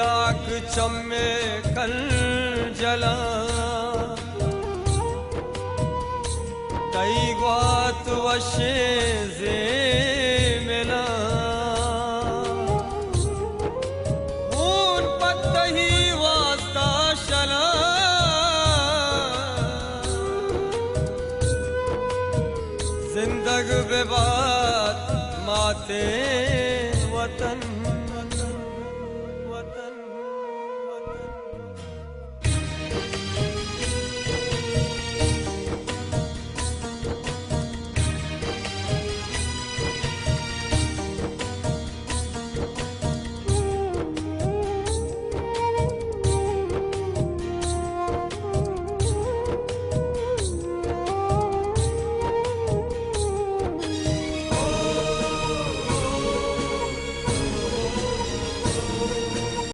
आग चम्मे कल जला कई बात वशे जे मिला खून पत्त ही वास्ता शला जिंदग बेबाद माते वतन